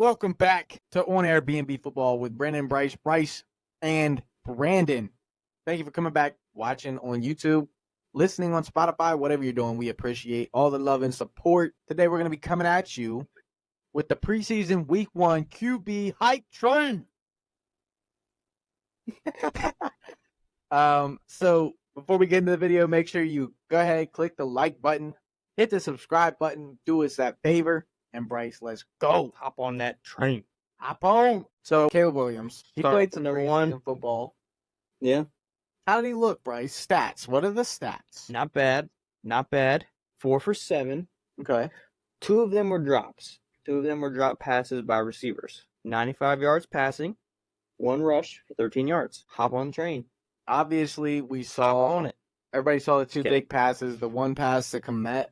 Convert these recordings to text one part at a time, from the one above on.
Welcome back to On Air B&B Football with Brandon, Bryce, and Brandon. Thank you for coming back, watching on YouTube, listening on Spotify, whatever you're doing. We appreciate all the love and support. Today we're going to be coming at you with the preseason Week 1 QB hype train. So before we get into the video, make sure you go ahead, click the like button, hit the subscribe button, do us that favor. And Bryce, let's go. Hop on that train. Hop on. So Caleb Williams, he Start played some number preseason one. football. Yeah. How did he look, Bryce? Stats. What are the stats? Not bad. Not bad. 4 for 7. Okay. 2 of them were drops. 2 of them were drop passes by receivers. 95 yards passing. 1 rush for 13 yards. Hop on the train. Obviously, we Hop saw on it. everybody saw the 2 Okay. big passes. The one pass to Komet,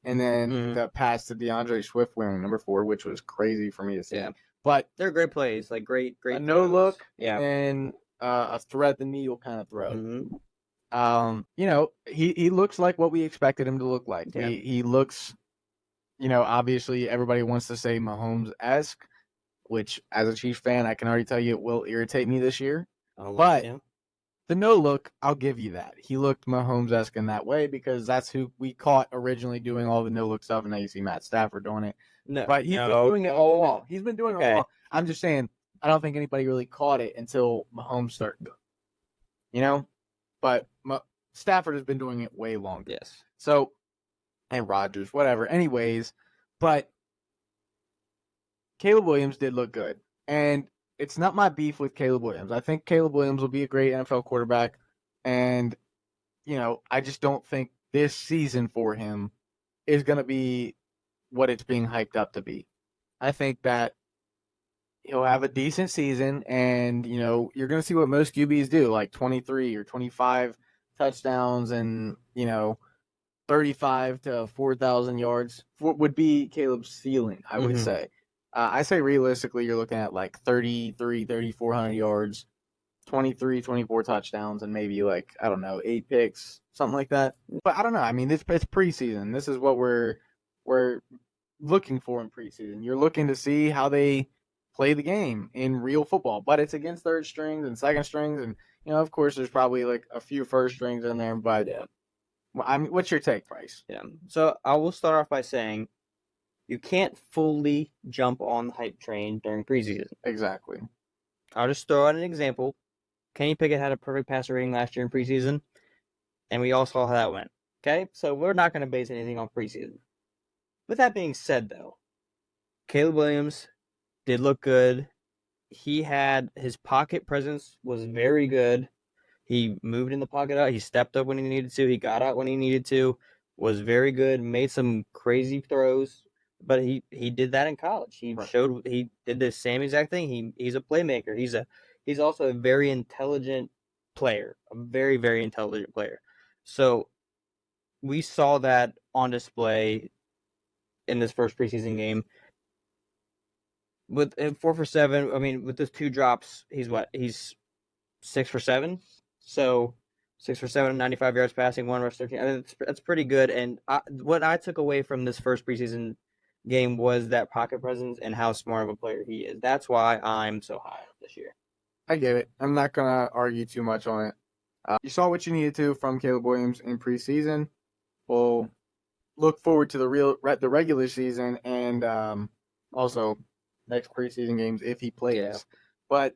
and then the pass to DeAndre Swift wearing number 4, which was crazy for me to see. Yeah. But They're great plays. Like great. a no look Yeah. and a thread the needle kind of throw. Mm-hmm. He looks like what we expected him to look like. Yeah. He looks, obviously everybody wants to say Mahomes-esque, which as a Chiefs fan, I can already tell you it will irritate me this year. But the no look, I'll give you that. He looked Mahomes-esque in that way because that's who we caught originally doing all the no look stuff, and now you see Matt Stafford doing it. No, but he's been doing it all along. He's been doing it all Okay. along. I'm just saying, I don't think anybody really caught it until Mahomes started doing it. But Stafford has been doing it way longer. Yes. So, and Rodgers, whatever. Anyways, but Caleb Williams did look good. And it's not my beef with Caleb Williams. I think Caleb Williams will be a great NFL quarterback. And, I just don't think this season for him is going to be what it's being hyped up to be. I think that he'll have a decent season, and, you're going to see what most QBs do, like 23 or 25 touchdowns and, 35 to 4,000 yards would be Caleb's ceiling, I would say. I say realistically, you're looking at like 3,400 yards, 23, 24 touchdowns, and maybe 8 picks, something like that. But I don't know. I mean, it's preseason. This is what we're looking for in preseason. You're looking to see how they play the game in real football, but it's against third strings and second strings, and of course, there's probably like a few first strings in there. But what's your take, Bryce? Yeah. So I will start off by saying you can't fully jump on the hype train during preseason. Exactly. I'll just throw out an example. Kenny Pickett had a perfect passer rating last year in preseason, and we all saw how that went. Okay? So we're not going to base anything on preseason. With that being said, though, Caleb Williams did look good. He had his pocket presence was very good. He moved in the pocket out. He stepped up when he needed to. He got out when he needed to. Was very good. Made some crazy throws, but he did that in college. He showed he did the same exact thing. He's a playmaker. He's also a very intelligent player. A very, very intelligent player. So we saw that on display in this first preseason game. With 4 for 7, I mean, with those 2 drops, he's 6 for 7. So 6 for 7, 95 yards passing, 1 rush, 13. I mean, that's pretty good. And what I took away from this first preseason game was that pocket presence and how smart of a player he is. That's why I'm so high this year. I get it. I'm not going to argue too much on it. You saw what you needed to from Caleb Williams in preseason. We'll look forward to the regular season and also next preseason games if he plays. Yeah. But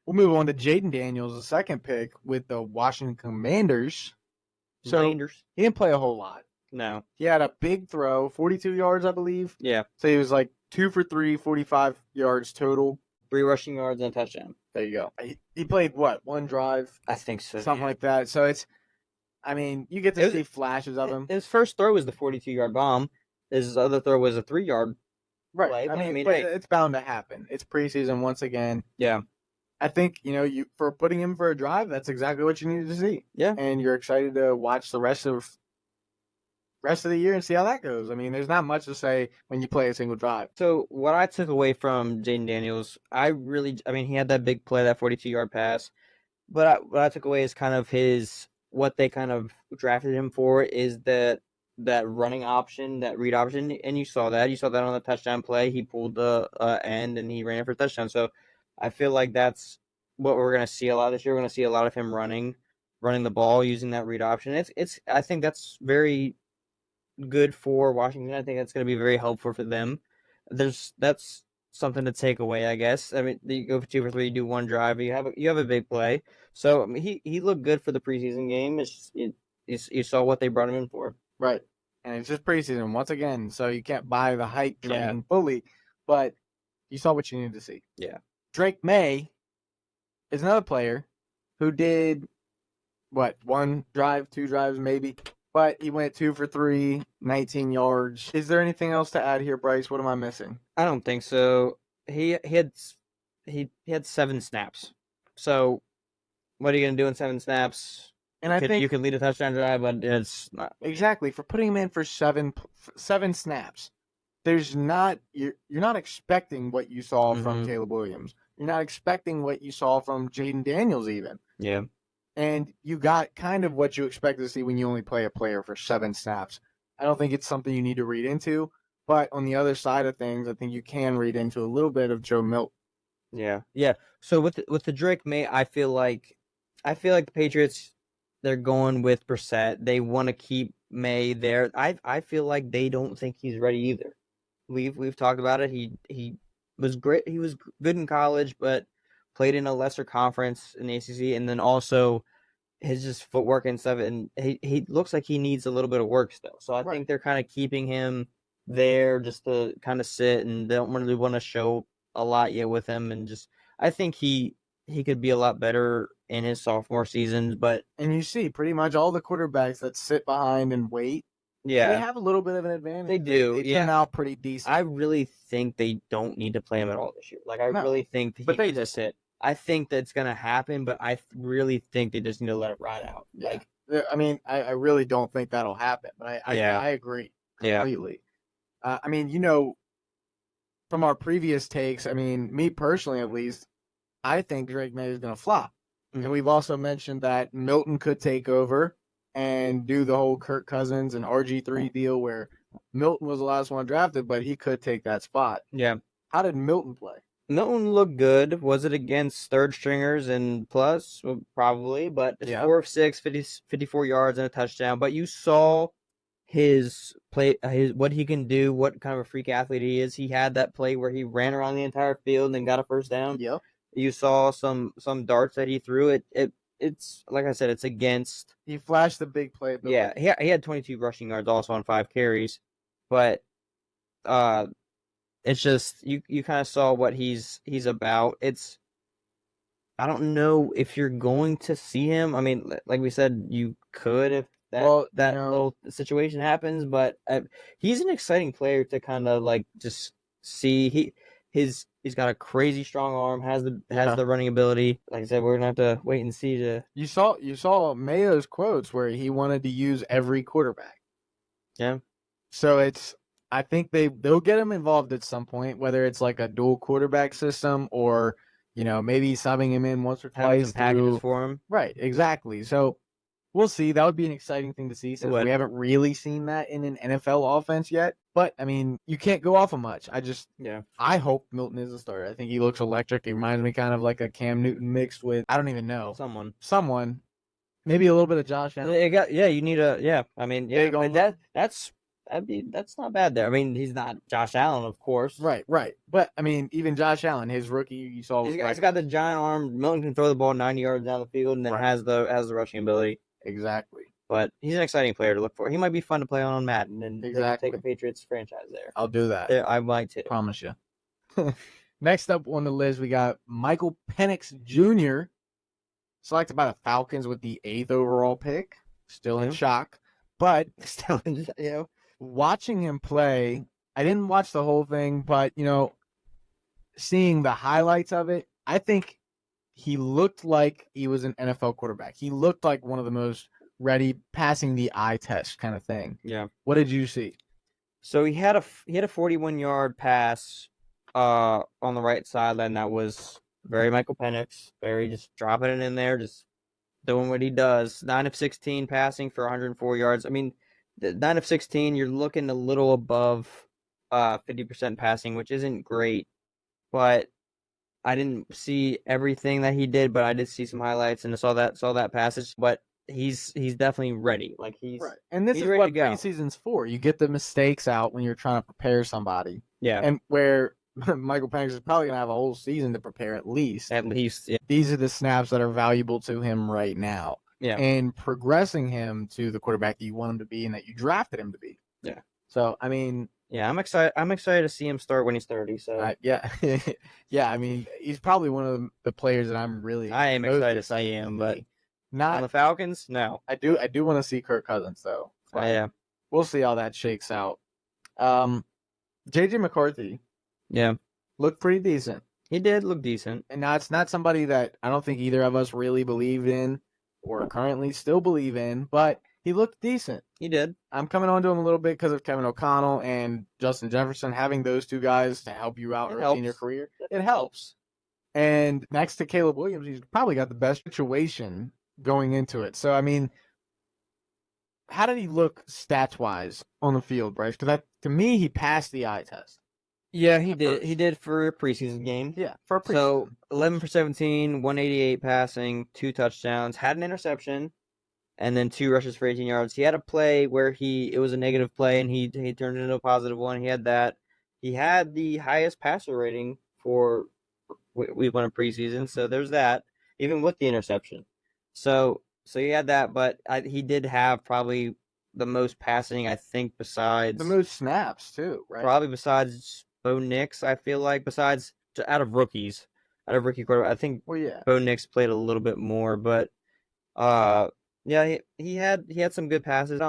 we'll move on to Jaden Daniels, the second pick with the Washington Commanders. So he didn't play a whole lot. No. He had a big throw, 42 yards, I believe. Yeah. So he was like 2 for 3, 45 yards total. 3 rushing yards and a touchdown. There you go. He played, what, 1 drive? I think so. Something like that. So you get to see flashes of him. His first throw was the 42-yard bomb. His other throw was a 3-yard right. play. I mean, it's bound to happen. It's preseason once again. Yeah. I think, you for putting him for a drive, that's exactly what you needed to see. Yeah. And you're excited to watch the rest of the year and see how that goes. I mean, there's not much to say when you play a single drive. So what I took away from Jaden Daniels, he had that big play, that 42-yard pass. But what I took away is kind of what they kind of drafted him for is that that running option, that read option, and you saw that. You saw that on the touchdown play. He pulled the end and he ran it for a touchdown. So I feel like that's what we're gonna see a lot this year. We're gonna see a lot of him running the ball using that read option. It's I think that's very good for Washington. I think that's gonna be very helpful for them. That's something to take away, I guess. I mean, you go for 2 for 3, you do one drive, you have a big play. So I mean, he looked good for the preseason game. You saw what they brought him in for. Right. And it's just preseason once again, so you can't buy the hype train Yeah. fully, but you saw what you needed to see. Yeah. Drake May is another player who did what, 1 drive, 2 drives maybe, but he went 2 for 3, 19 yards. Is there anything else to add here, Bryce? What am I missing? I don't think so. He had 7 snaps. So what are you gonna do in 7 snaps? And I think You can lead a touchdown drive, but it's not exactly for putting him in for 7 snaps. There's not you're not expecting what you saw from Mhm. Caleb Williams. You're not expecting what you saw from Jaden Daniels even. Yeah. And you got kind of what you expect to see when you only play a player for 7 snaps. I don't think it's something you need to read into, but on the other side of things, I think you can read into a little bit of Joe Milton. Yeah. Yeah. So with the Drake May, I feel like the Patriots, they're going with Brissett. They want to keep May there. I feel like they don't think he's ready either. We've talked about it. He was great. He was good in college, but played in a lesser conference in the ACC, and then also his just footwork and stuff. And he looks like he needs a little bit of work still. So I Right. think they're kind of keeping him there just to kind of sit, and they don't really want to show a lot yet with him. And just I think he could be a lot better in his sophomore season. But And you see pretty much all the quarterbacks that sit behind and wait, they yeah, have a little bit of an advantage. they do. They turn out pretty decent. I really think they don't need to play him at all this year. Like I No, really think but they could just sit. I think that's gonna happen, but I really think they just need to let it ride out. Yeah. I mean, I really don't think that'll happen, but Yeah. I agree Yeah. completely. I mean, from our previous takes, I mean, me personally at least, I think Drake May is going to flop. Mhm. And we've also mentioned that Milton could take over and do the whole Kirk Cousins and RG3 deal where Milton was the last one drafted, but he could take that spot. Yeah. How did Milton play? Milton looked good. Was it against third stringers and plus? Well, probably, but it's Yeah. 4 of 6, 54 yards and a touchdown. But you saw his play, what he can do, what kind of a freak athlete he is. He had that play where he ran around the entire field and got a first down. Yep. You saw some darts that he threw. It's like I said, it's against. He flashed the big play. Yeah, he had 22 rushing yards also on 5 carries, but it's just you kind of saw what he's about. I don't know if you're going to see him. I mean, like we said, you could if that little situation happens, but he's an exciting player to kind of like just see. He's got a crazy strong arm, has the running ability. Like I said, we're gonna have to wait and see. You saw Mayo's quotes where he wanted to use every quarterback. Yeah. So I think they'll get him involved at some point, whether it's like a dual quarterback system or maybe subbing him in once or twice. Some packages for him. Right, exactly. So we'll see. That would be an exciting thing to see since we haven't really seen that in an NFL offense yet. But I mean, you can't go off of much. I hope Milton is a starter. I think he looks electric. He reminds me kind of like a Cam Newton mixed with, I don't even know, someone, maybe a little bit of Josh Allen. You need I mean, that's not bad there. I mean, he's not Josh Allen, of course. Right. But I mean, even Josh Allen, his rookie, you saw. He's got the giant arm. Milton can throw the ball 90 yards down the field, and then has the rushing ability. Exactly. But he's an exciting player to look for. He might be fun to play on Madden and exactly. take a Patriots franchise there. I'll do that. Yeah, I might too. Promise you. Next up on the list, we got Michael Penix Jr., selected by the Falcons with the 8th overall pick. Still in shock, but still, watching him play, I didn't watch the whole thing, but seeing the highlights of it, I think he looked like he was an NFL quarterback. He looked like one of the most ready, passing the eye test kind of thing. Yeah. What did you see? So he had a 41-yard pass on the right sideline that was very Michael Penix, very just dropping it in there, just doing what he does. 9 of 16 passing for 104 yards. I mean, The 9 of 16, you're looking a little above 50% passing, which isn't great, but I didn't see everything that he did, but I did see some highlights and I saw that passage. But he's definitely ready. Like Right. And this he's is ready to what go. preseason's for. You get the mistakes out when you're trying to prepare somebody. Yeah, And where Michael Penix is probably going to have a whole season to prepare at least. at least. Yeah. These are the snaps that are valuable to him right now. Yeah. And progressing him to the quarterback that you want him to be and that you drafted him to be. Yeah. So, I mean, yeah, I'm excited. I'm excited to see him start when he's 30. So yeah, yeah. I mean, he's probably one of the players that I'm really. I am excited to see him, but not on the Falcons, no. I do want to see Kirk Cousins though. Yeah, we'll see how that shakes out. JJ McCarthy, yeah, looked pretty decent. he did look decent. And now it's not somebody that I don't think either of us really believed in or currently still believe in, but he looked decent. He did. I'm coming on to him a little bit because of Kevin O'Connell and Justin Jefferson. Having those two guys to help you out early in your career, it helps. And next to Caleb Williams, he's probably got the best situation going into it. So, I mean, how did he look stats-wise on the field, Bryce? Because to me, he passed the eye test. Yeah, he did. He did for a preseason game. Yeah, for a preseason. So 11 for 17, 188 passing, 2 touchdowns, had an interception, and then 2 rushes for 18 yards. He had a play where it was a negative play, and he turned it into a positive one. He had that. He had the highest passer rating for week 1 of preseason, so there's that, even with the interception. So he had that, but he did have probably the most passing, I think, besides the most snaps too, right? Probably besides Bo Nix, I feel like, besides out of rookie quarterback, I think Bo Nix played a little bit more, but yeah, he had some good passes.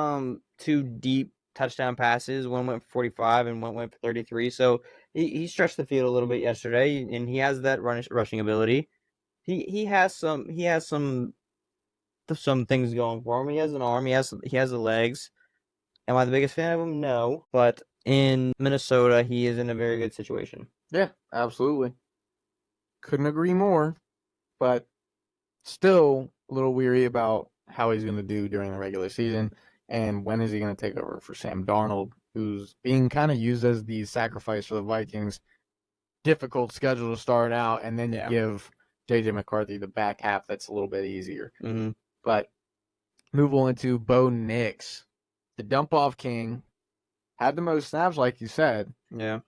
2 deep touchdown passes. One went for 45 and one went for 33. So he stretched the field a little bit yesterday, and he has that rushing ability. He has some things going for him. He has an arm. He has the legs. Am I the biggest fan of him? No, but in Minnesota, he is in a very good situation. Yeah, absolutely. Couldn't agree more, but still a little weary about how he's going to do during the regular season and when is he going to take over for Sam Darnold, who's being kind of used as the sacrifice for the Vikings. Difficult schedule to start out, and then you give JJ McCarthy the back half that's a little bit easier. Mm-hmm. But move on to Bo Nix, the dump-off king. Had the most snaps, like you said. Yeah.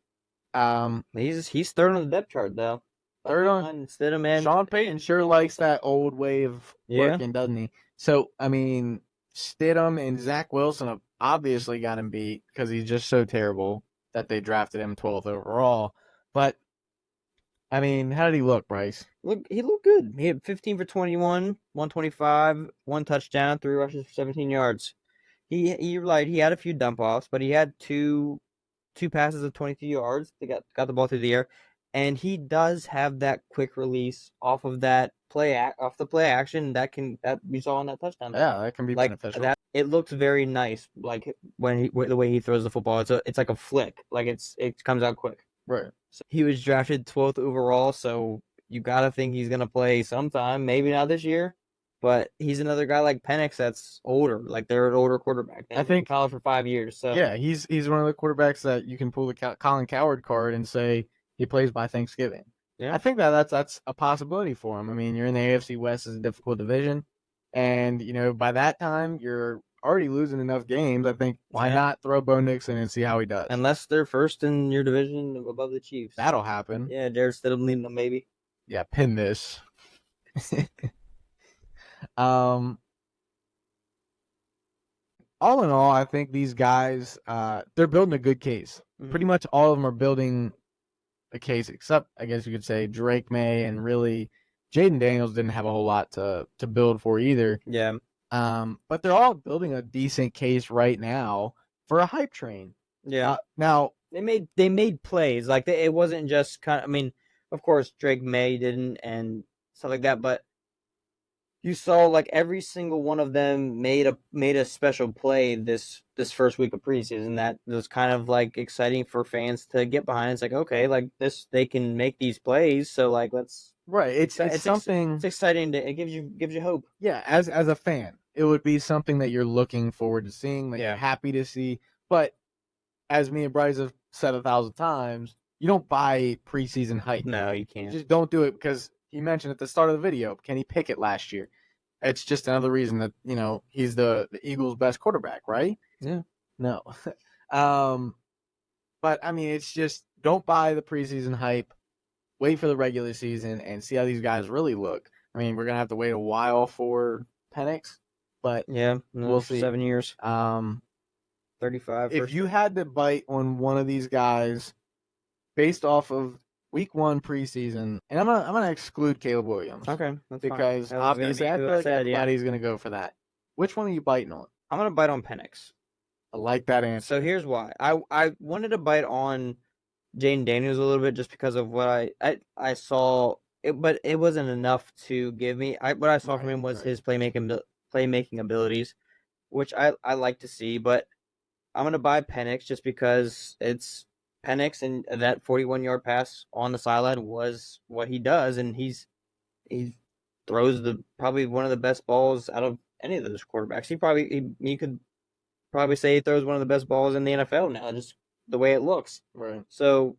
He's third on the depth chart though. Third on Stidham and Sean Payton sure likes that old way of working, doesn't he? So I mean, Stidham and Zach Wilson have obviously got him beat because he's just so terrible that they drafted him 12th overall. But I mean, how did he look, Bryce? He looked good. He had 15 for 21, 125, 1 touchdown, 3 rushes for 17 yards. He had a few dump offs, but he had two passes of 22 yards. They got the ball through the air, and he does have that quick release off of that play action that we saw on that touchdown. Yeah, that can be beneficial. It looks very nice, like the way he throws the football. It's like a flick, like it comes out quick. Right. So he was drafted 12th overall, so you gotta think he's gonna play sometime. Maybe not this year. But he's another guy like Penix that's older. Like they're an older quarterback. I think college for 5 years. So yeah, he's one of the quarterbacks that you can pull the Colin Cowherd card and say he plays by Thanksgiving. Yeah, I think that's a possibility for him. I mean, you're in the AFC West, is a difficult division, and by that time you're already losing enough games. I think why not throw Bo Nix in and see how he does? Unless they're first in your division above the Chiefs, that'll happen. Yeah, Jared Stidham leading them maybe. Yeah, pin this. All in all, I think these guys, they're building a good case. Mm-hmm. Pretty much all of them are building a case, except I guess you could say Drake May, and really Jaden Daniels didn't have a whole lot to build for either. Yeah. But they're all building a decent case right now for a hype train. Yeah. Now they made plays, like it wasn't just kind of. I mean, of course Drake May didn't and stuff like that, but you saw like every single one of them made a special play this first week of preseason that was kind of like exciting for fans to get behind. It's like, okay, like this they can make these plays, so like let's Right. It's something. it's exciting to it gives you hope. Yeah, as a fan, it would be something that you're looking forward to seeing, that Yeah. you're happy to see. But as me and Bryce have said 1,000 times, you don't buy preseason hype. No, you You can't. just don't do it because he mentioned at the start of the video, Kenny Pickett last year. It's just another reason that, he's the Eagles' best quarterback, right? Yeah. No. But I mean, it's just don't buy the preseason hype. Wait for the regular season and see how these guys really look. I mean, we're gonna have to wait a while for Penix, but Yeah, no, we'll see. 7 years. 35. If you had to bite on one of these guys based off of week 1 preseason, and I'm gonna exclude Caleb Williams. Okay, that's because fine. obviously I feel like everybody's gonna go for that. Which one are you biting on? I'm gonna bite on Penix. I like that answer. So here's why. I wanted to bite on Jaden Daniels a little bit just because of what I saw, but it wasn't enough to give me. What I saw from him was his playmaking abilities, which I like to see. But I'm gonna buy Penix just because it's Penix, and that 41-yard pass on the sideline was what he does, and he throws probably one of the best balls out of any of those quarterbacks. He could probably say he throws one of the best balls in the NFL now, just the way it looks. Right. So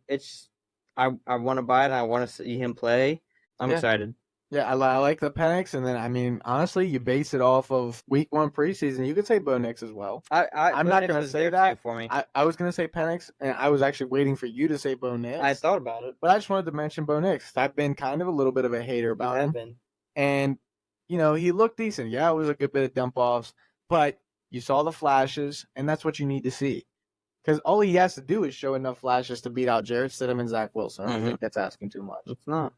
I want to buy it. And I want to see him play. I'm excited. Yeah, I like the Penix, and then I mean, honestly, you base it off of week 1 preseason. You could say Bo Nix as well. I'm not gonna say that for me. I was gonna say Penix, and I was actually waiting for you to say Bo Nix. I thought about it, but I just wanted to mention Bo Nix. I've been kind of a little bit of a hater about him. And he looked decent. Yeah, it was a good bit of dump offs, but you saw the flashes, and that's what you need to see. Because all he has to do is show enough flashes to beat out Jarrett Stidham and Zach Wilson. I don't think that's asking too much. It's not.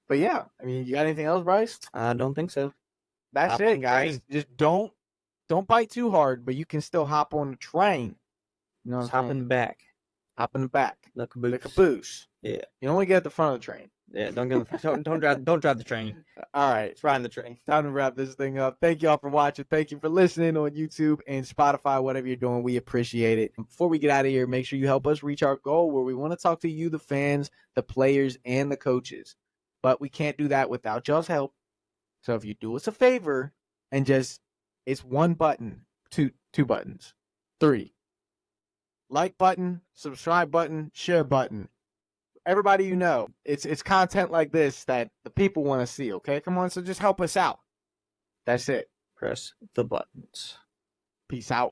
But yeah, I mean, you got anything else, Bryce? I don't think so. That's it, guys. Just don't bite too hard, but you can still hop on the train. You know what I'm saying? Hop in the back. Hop in the back. The caboose. The caboose. Yeah. You only get at the front of the train. Yeah, don't drive the train. All right. It's riding the train. Time to wrap this thing up. Thank y'all for watching. Thank you for listening on YouTube and Spotify, whatever you're doing. We appreciate it. Before we get out of here, make sure you help us reach our goal where we want to talk to you, the fans, the players, and the coaches. But we can't do that without y'all's help. So if you do us a favor and it's one button, two buttons, 3. Like button, subscribe button, share button. Everybody you know, it's content like this that the people want to see, okay? Come on, so just help us out. That's it. Press the buttons. Peace out.